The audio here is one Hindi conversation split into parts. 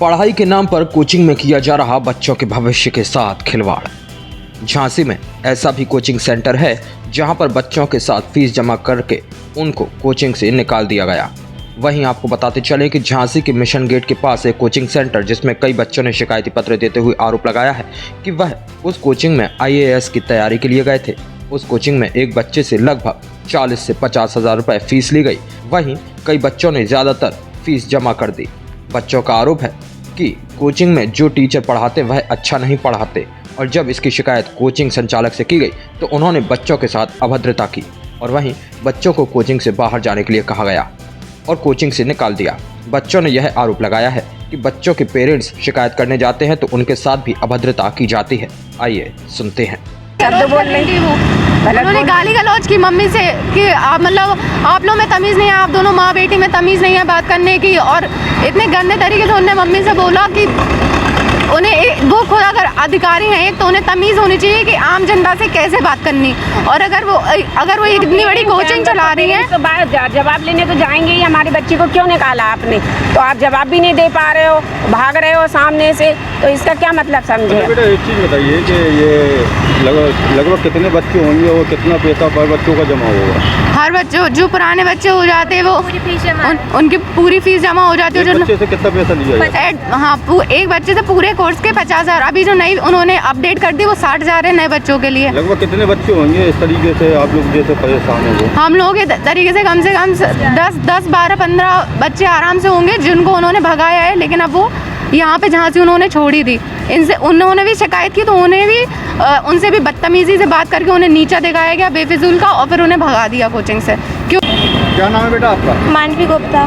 पढ़ाई के नाम पर कोचिंग में किया जा रहा बच्चों के भविष्य के साथ खिलवाड़। झांसी में ऐसा भी कोचिंग सेंटर है जहां पर बच्चों के साथ फीस जमा करके उनको कोचिंग से निकाल दिया गया। वहीं आपको बताते चले कि झांसी के मिशन गेट के पास एक कोचिंग सेंटर जिसमें कई बच्चों ने शिकायती पत्र देते हुए आरोप लगाया है कि वह उस कोचिंग में IAS की तैयारी के लिए गए थे। उस कोचिंग में एक बच्चे से लगभग 40 से 50 हज़ार रुपये फीस ली गई। वहीं कई बच्चों ने ज़्यादातर फीस जमा कर दी। बच्चों का आरोप है कि कोचिंग में जो टीचर पढ़ाते वह अच्छा नहीं पढ़ाते और जब इसकी शिकायत कोचिंग संचालक से की गई तो उन्होंने बच्चों के साथ अभद्रता की और वहीं बच्चों को कोचिंग से बाहर जाने के लिए कहा गया और कोचिंग से निकाल दिया। बच्चों ने यह आरोप लगाया है कि बच्चों के पेरेंट्स शिकायत करने जाते हैं तो उनके साथ भी अभद्रता की जाती है। आइए सुनते हैं। उन्होंने गाली गलौज की मम्मी से कि मतलब आप लोग में तमीज़ नहीं है, आप दोनों माँ बेटी में तमीज़ नहीं है बात करने की, और इतने गंदे तरीके से उन्होंने मम्मी से बोला कि उन्हें वो खुद अगर अधिकारी हैं एक तो उन्हें तमीज़ होनी चाहिए कि आम जनता से कैसे बात करनी, और अगर वो इतनी बड़ी कोचिंग चला रही हैं तो जवाब लेने तो जाएंगे ही। हमारी बच्ची को क्यों निकाला आपने, तो आप जवाब भी नहीं दे पा रहे हो, भाग रहे हो सामने से, तो इसका क्या मतलब समझे। बेटा एक चीज़ बताइए कि ये लगभग कितने बच्चे होंगे और कितना पैसा पर बच्चों का जमा होगा। हर बच्चों जो पुराने बच्चे हो जाते हैं वो उनकी पूरी फीस जमा हो जाती है। एक बच्चे से कितना पैसा लिया जाए? हाँ, एक बच्चे से पूरे कोर्स के 50,000। अभी जो नई उन्होंने अपडेट कर दी वो 60,000 है नए बच्चों के लिए। लगभग कितने बच्चे होंगे इस तरीके से आप लोग जैसे परेशान हो? हम लोग के तरीके से कम 10, 12, 15 बच्चे आराम से होंगे जिनको उन्होंने भगाया है, लेकिन अब वो यहाँ पे जहाँ से उन्होंने छोड़ी थी इनसे उन्होंने भी शिकायत की तो उन्हें भी उनसे भी बदतमीजी से बात करके उन्हें नीचा दिखाया गया बेफिजूल का और फिर उन्हें भगा दिया कोचिंग से। क्यों? क्या नाम है बेटा आपका? मानवी गुप्ता।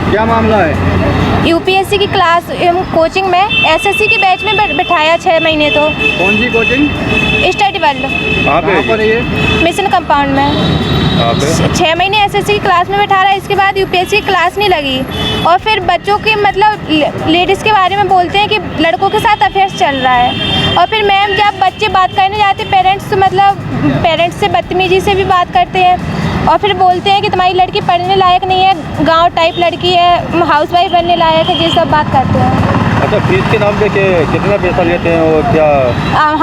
क्या मामला है? UPSC की क्लास कोचिंग में SSC के बैच में बिठाया 6 महीने। तो कौन सी कोचिंग? Study world. कहाँ पर है ये? मिशन कंपाउंड में 6 महीने SSC की क्लास में बैठा रहा है। इसके बाद UPSC की क्लास नहीं लगी और फिर बच्चों के मतलब लेडीज़ के बारे में बोलते हैं कि लड़कों के साथ अफेयर्स चल रहा है। और फिर मैम जब बच्चे बात करने जाते पेरेंट्स से बदतमीजी से भी बात करते हैं और फिर बोलते हैं कि तुम्हारी लड़की पढ़ने लायक नहीं है, गांव टाइप लड़की है, हाउसवाइफ बनने लायक है, ये सब बात करते हैं। अच्छा, फीस के नाम पे कितना पैसा लेते हैं और क्या?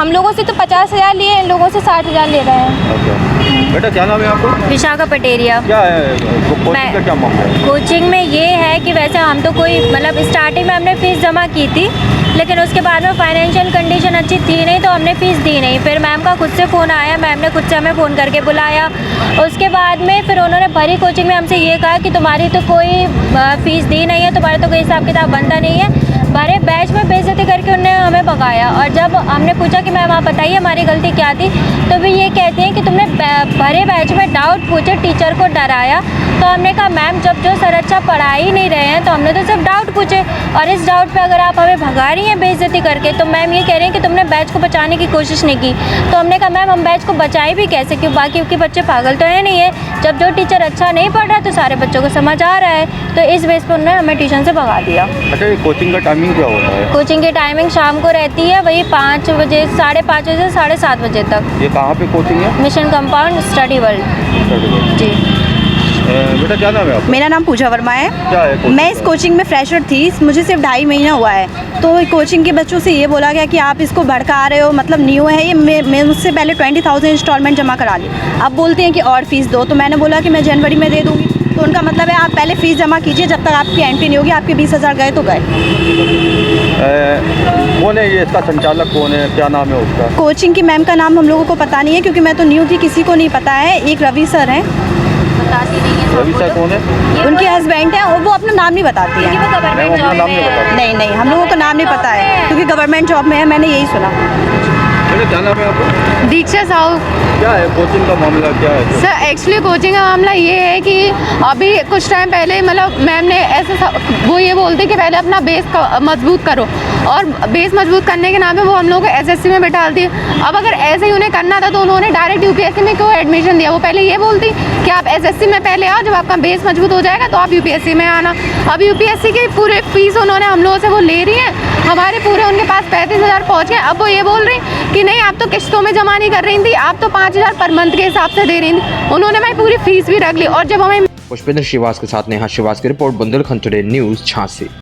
हम लोगों से तो 50,000 लिए, इन लोगों से 60,000 ले रहे हैं। अच्छा बेटा, क्या नाम है आपको? विशाखा पटेरिया। क्या है कोचिंग का क्या मामला है? कोचिंग में ये है कि वैसे हम तो कोई मतलब स्टार्टिंग में हमने फ़ीस जमा की थी, लेकिन उसके बाद में फाइनेंशियल कंडीशन अच्छी थी नहीं तो हमने फ़ीस दी नहीं। फिर मैम का खुद से फ़ोन आया, मैम ने खुद से हमें फ़ोन करके बुलाया। उसके बाद में फिर उन्होंने भरी कोचिंग में हमसे ये कहा कि तुम्हारी तो कोई फ़ीस दी नहीं है, तुम्हारा तो कोई हिसाब किताब बनता नहीं है। भरे बैच में बेइज्जती करके उन्होंने हमें भगाया। और जब हमने पूछा कि मैम आप बताइए हमारी गलती क्या थी, तो भी ये कहती हैं कि तुमने भरे बैच में डाउट पूछे, टीचर को डराया। तो हमने कहा मैम जब जो सर अच्छा पढ़ा ही नहीं रहे हैं तो हमने तो सिर्फ डाउट पूछे, और इस डाउट पे अगर आप हमें भगा रही हैं बेइज्जती करके तो मैम ये कह रही हैं कि तुमने बैच को बचाने की कोशिश नहीं की। तो हमने कहा मैम हम बैच को बचाए भी कैसे, क्यों बाकी के बच्चे पागल तो है नहीं है। जब जो टीचर अच्छा नहीं पढ़ रहा तो सारे बच्चों को समझ आ रहा है, तो इस बेस पर उन्होंने हमें ट्यूशन से भगा दिया। अच्छा, ये कोचिंग का टाइमिंग क्या होता है? कोचिंग की टाइमिंग शाम को रहती है वही 5 बजे, 5:30 बजे से 7:30 बजे तक। ये कहाँ पे कोचिंग है? Mission compound study world. जी बेटा क्या नाम है आपका? मेरा नाम पूजा वर्मा है। क्या है? मैं इस कोचिंग में फ्रेशर थी, मुझे सिर्फ 2.5 महीना हुआ है। तो कोचिंग के बच्चों से ये बोला गया कि आप इसको भड़का रहे हो, मतलब न्यू है ये। मैं मुझसे पहले 20,000 इंस्टॉलमेंट जमा करा ली, अब बोलते हैं कि और फीस दो। तो मैंने बोला कि मैं जनवरी में दे दूँगी। तो उनका मतलब है आप पहले फ़ीस जमा कीजिए, जब तक आपकी एंट्री नहीं होगी। आपके 20,000 गए तो गए। कौन है ये, इसका संचालक कौन है, क्या नाम है उसका? कोचिंग की मैम का नाम हम लोगों को पता नहीं है क्योंकि मैं तो न्यू थी, किसी को नहीं पता है। एक रवि सर हैं। रवि सर कौन है? उनके हस्बैंड हैं और वो अपना नाम नहीं बताती हैं। नहीं, हम लोगों को नाम नहीं पता है क्योंकि गवर्नमेंट जॉब में है, मैंने यही सुना। क्या नाम है आपको? दीक्षा साहू। क्या है कोचिंग का मामला, क्या है सर? एक्चुअली कोचिंग का मामला ये है कि अभी कुछ टाइम पहले मतलब मैम ने ऐसे वो ये बोलती कि पहले अपना बेस मजबूत करो, और बेस मजबूत करने के नाम पे वो हम लोग को SSC में बैठा दी। अब अगर ऐसे ही उन्हें करना था तो उन्होंने डायरेक्ट UPSC में क्यों एडमिशन दिया? वो पहले ये बोलती कि आप SSC में पहले आओ, जब आपका बेस मजबूत हो जाएगा तो आप UPSC में आना। अब UPSC की पूरे फीस उन्होंने हम लोगों से वो ले रही हैं, हमारे पूरे उनके पास 35,000 पहुँच गए। अब वो ये बोल रही कि नहीं आप तो किस्तों में जमा नहीं कर रही थी, आप तो 5,000 पर मंथ के हिसाब से दे रही थी। उन्होंने हमारी पूरी फीस भी रख ली। और जब हमें पुष्पेंद्र श्रीवास के साथ नेहा श्रीवास की report, Bundelkhand today news, Jhansi.